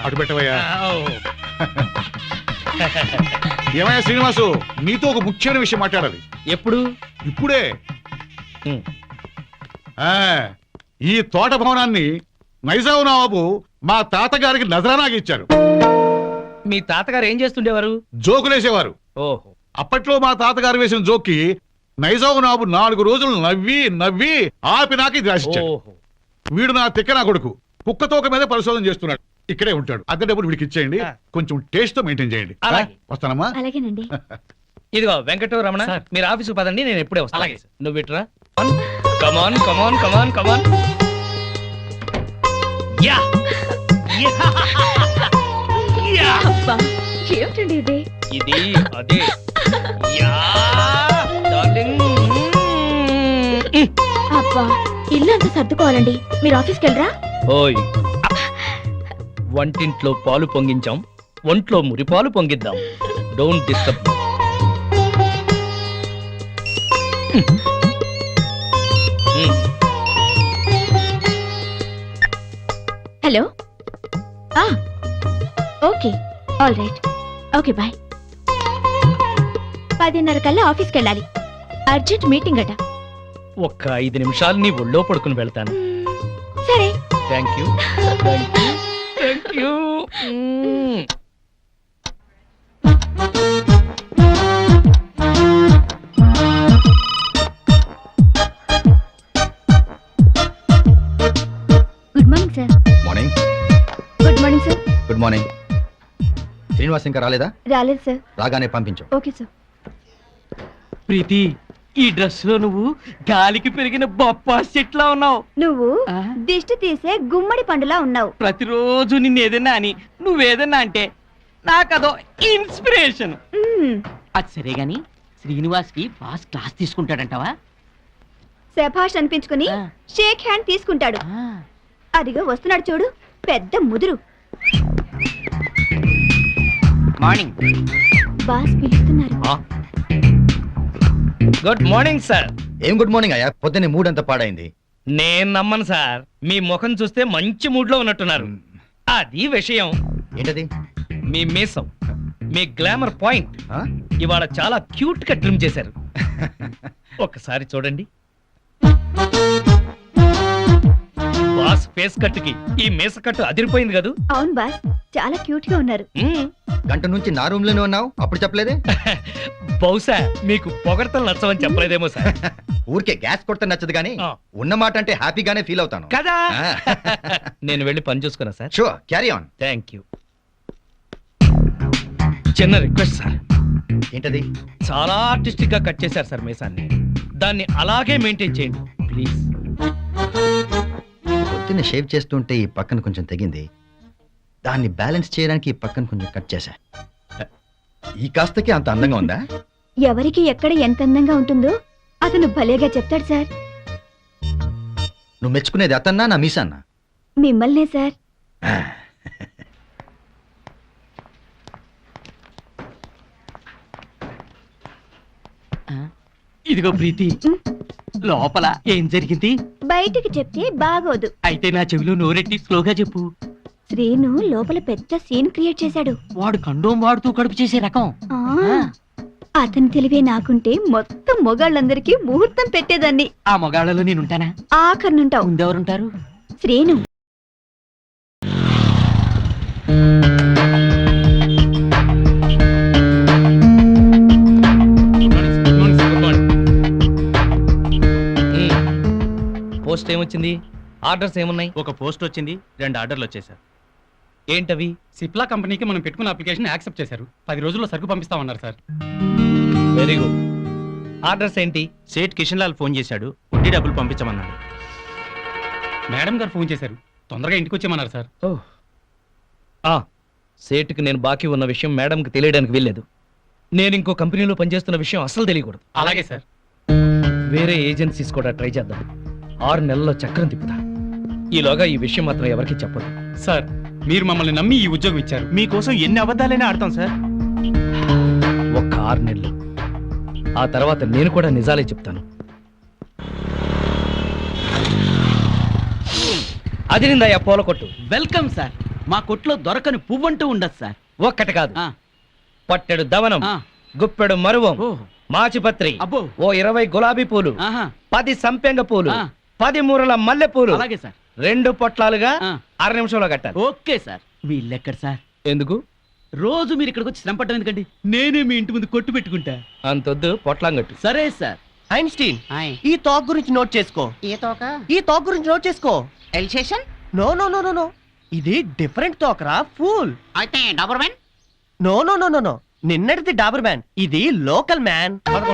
అటు పెట్టవయ్యా. ఏమయ్యా శ్రీనివాసు, నీతో ఒక ముఖ్యమైన విషయం మాట్లాడాలి. ఎప్పుడు? ఇప్పుడే. ఈ తోట భవనాన్ని నైజాం నవాబు మా తాతగారికి నజరానాకి ఇచ్చారు. మీ తాతగారు ఏం చేస్తుండేవారు? జోకులేసేవారు. ఓహో. అప్పట్లో మా తాతగారు వేసిన జోక్కి నైజాం నవాబు 4 రోజులు నవ్వి నవ్వి ఆపి నాకు ఇది రాసిచ్చాడు. వీడు నా తిక్క నా కొడుకు కుక్కతోక మీద పరిశోధన చేస్తున్నాడు. ఇక్కడే ఉంటాడు. అద్దె డబ్బులు వీడికి ఇచ్చేయండి. కొంచెం టేస్ట్ తో మెయింటైన్ చేయండి. వస్తానమ్మా. అలాగేనండి. ఇదిగో వెంకట రమణ, మీరు ఆఫీసు పదండి, నేను ఎప్పుడే వస్తాను. అలాగే. నువ్వు ఇట్రా. కమాన్ కమాన్ కమాన్ కమాన్. యా ఏమిటండి ఇది? ఇది అదే. Yeah darling. అబ్బా, ఇల్లు అంతా సర్దుకోవాలండి. మీరు ఆఫీస్కి వెళ్ళరా? ఓయ్, వంటింట్లో పాలు పొంగించాం, ఒంట్లో మురిపాలు పొంగిద్దాం. Don't disturb. Hello. Okay, all right. Okay, bye. 10:30 కల్లా ఆఫీస్కి వెళ్ళాలి. అర్జెంట్ మీటింగ్ అట. ఒక్క 5 నిమిషాలు నీ ఒళ్ళో పడుకుని వెళ్తాను. సరే. Thank you. Thank you. Thank you. Good morning sir. Morning. Good morning sir. Good morning. Srinivas ఇంకా రాలేదా? రాలేదు సార్. రాగానే పంపించు. Okay sir. ప్రీతి, ఈ డ్రెస్ లో నువ్వు గాలికి పెరిగిన బొప్పాస్ చెట్లా ఉన్నావు. నువ్వు దిష్టి తీసే గుమ్మడి పండులా ఉన్నావు. ప్రతిరోజు నిన్ను ఏదన్నా అని నువ్వేదన్నా అంటే నాకదో ఇన్స్పిరేషన్. అది సరే గాని శ్రీనివాస్ కి బాస్ క్లాస్ తీసుకుంటాడంటావా? శభాష్ అనిపించుకుని షేక్ హ్యాండ్ తీసుకుంటాడు. అదిగో వస్తున్నాడు చూడు, పెద్ద ముదురు. మార్నింగ్. బాస్ పిలుస్తున్నారు. Good morning sir. ఏం గుడ్ మార్నింగ్ అయ్యా, పొద్దున్నే మూడ్ అంతా పాడైంది. నేను నమ్మను సార్, మీ ముఖం చూస్తే మంచి మూడ్ లో ఉన్నట్టున్నారు. అది విషయం. ఏంటది? మీ మీసం, మీ గ్లామర్ పాయింట్ ఇవాళ చాలా క్యూట్ గా ట్రిమ్ చేశారు. ఒక్కసారి చూడండి. బాస్ ఫేస్ కట్ కి ఈ మీస కట్టు అదిరిపోయింది కదా. అవును బాస్, చాలా క్యూట్ గా ఉన్నారు. గంట నుంచి నా రూమ్ లోనే ఉన్నావు, అప్పుడు చెప్పలేదే? బహుశా మీకు పొగడతలు నచ్చవని చెప్పలేదేమో సార్. ఊరికే గ్యాస్ కొడితే నచ్చదు కానీ ఉన్నమాట అంటే హ్యాపీగానే ఫీల్ అవుతాను కదా. నేను వెళ్ళి పని చూసుకున్నా sir. Sure, carry on. Thank you. చిన్న రిక్వెస్ట్ సార్. ఏంటది? చాలా ఆర్టిస్టిక్ గా కట్ చేశారు సార్ మీసాన్ని. దాన్ని అలాగే మెయింటైన్ చేయండి ప్లీజ్. పొద్దున్న షేవ్ చేస్తుంటే ఈ పక్కన కొంచెం తెగింది, దాన్ని బ్యాలెన్స్ చేయడానికి ఈ పక్కన కొంచెం కట్ చేశా. ఈ కాస్తకి అంత అందంగా ఉందా? ఎవరికి ఎక్కడ ఎంత అందంగా ఉంటుందో అతను భలేగా చెప్తాడు సార్. నువ్వు మెచ్చుకునేది అతన్నా నా మీసాన్నా? మిమ్మల్నే సార్. ఇదిగో ప్రీతి, లోపల ఏం జరిగింది? బయటికి చెప్తే బాగోదు. అయితే నా చెవిలో నోరెట్టి స్లోగా చెప్పు. శ్రీను లోపల పెద్ద సీన్ క్రియేట్ చేశాడు. వాడు కండోమ్ వాడుతూ కడుపు చేసే రకం. అతని తెలివే నాకుంటే మొత్తం మొగాళ్ళందరికీ ముహూర్తం పెట్టేదాన్ని. ఆ మొగాళ్ళలో నేనుంటానా? ఆఖరినుంటావు. ముందెవరుంటారు? శ్రీను. పోస్ట్ ఏమొచ్చింది? ఆర్డర్స్ ఏమున్నాయి? ఒక పోస్ట్ వచ్చింది, 2 ఆర్డర్లు వచ్చేసారు. ఏంటవి? సిప్లా కంపెనీకి మనం పెట్టుకున్న అప్లికేషన్ యాక్సెప్ట్ చేశారు. 10 రోజుల్లో సరుకు పంపిస్తామన్నారు సార్. Very good. ఆర్డర్స్ ఏంటి? సేట్ కిషన్ లాల్ ఫోన్ చేశాడు, వడ్డీ డబ్బులు పంపించమన్నాడు. మేడం గారు ఫోన్ చేశారు, తొందరగా ఇంటికి వచ్చేయమన్నారు సార్. సేటుకి నేను బాకీ ఉన్న విషయం మేడంకి తెలియడానికి వీల్లేదు. నేను ఇంకో కంపెనీలో పనిచేస్తున్న విషయం అస్సలు తెలియకూడదు. అలాగే సార్. వేరే ఏజెన్సీస్ కూడా ట్రై చేద్దాం. 6 నెలల్లో చక్రం తిప్పుతా. ఈలోగా ఈ విషయం మాత్రం ఎవరికి చెప్పదు. సార్, మీరు మమ్మల్ని నమ్మి ఈ ఉద్యోగం ఇచ్చారు. మీకోసం ఎన్ని అబద్ధాలైనా ఆడతాం సార్. ఒక్క 6 నెలలు, ఆ తర్వాత నేను కూడా నిజాలే చెప్తాను. అది నిందా పూల కొట్టు. Welcome sir. మా కొట్లో దొరకని పువ్వంటూ ఉండదు సార్. ఒక్కటి కాదు, ఆ, పట్టెడు దవనం, ఆ, గుప్పెడు మరువం, ఓ, మాచిపత్రి, అబ్బో, ఓ 20 గులాబీ పూలు, ఆహా, 10 సంపెంగ పూలు, ఆ. 10 మూరల మల్లె పూలు, అలాగే సార్. 2 పొట్లాలుగా ఆ. 6 నిమిషంలో కట్టాలి. Okay sir. వీళ్ళెక్కడ సార్? ఎందుకు? రోజు మీరు ఇక్కడికి వచ్చి శ్రమ పట్టడం ఎందుకండి? నేనే మీ ఇంటి ముందు కొట్టు పెట్టుకుంటా. అంతొద్దు, పొట్లాంగట్టు. సరే సార్. ఐన్స్టీన్ ఆయ్. ఈ టాక్ గురించి నోట్ చేసుకో. ఏ తోక? ఈ టాక్ గురించి నోట్ చేసుకో. Alsatian? No no no no no ఇది డిఫరెంట్ టాక్ రా ఫూల్. అయితే Doberman? No no no no no నిన్నటిది డాబర్ మ్యాన్, ఇది లోకల్ మ్యాన్.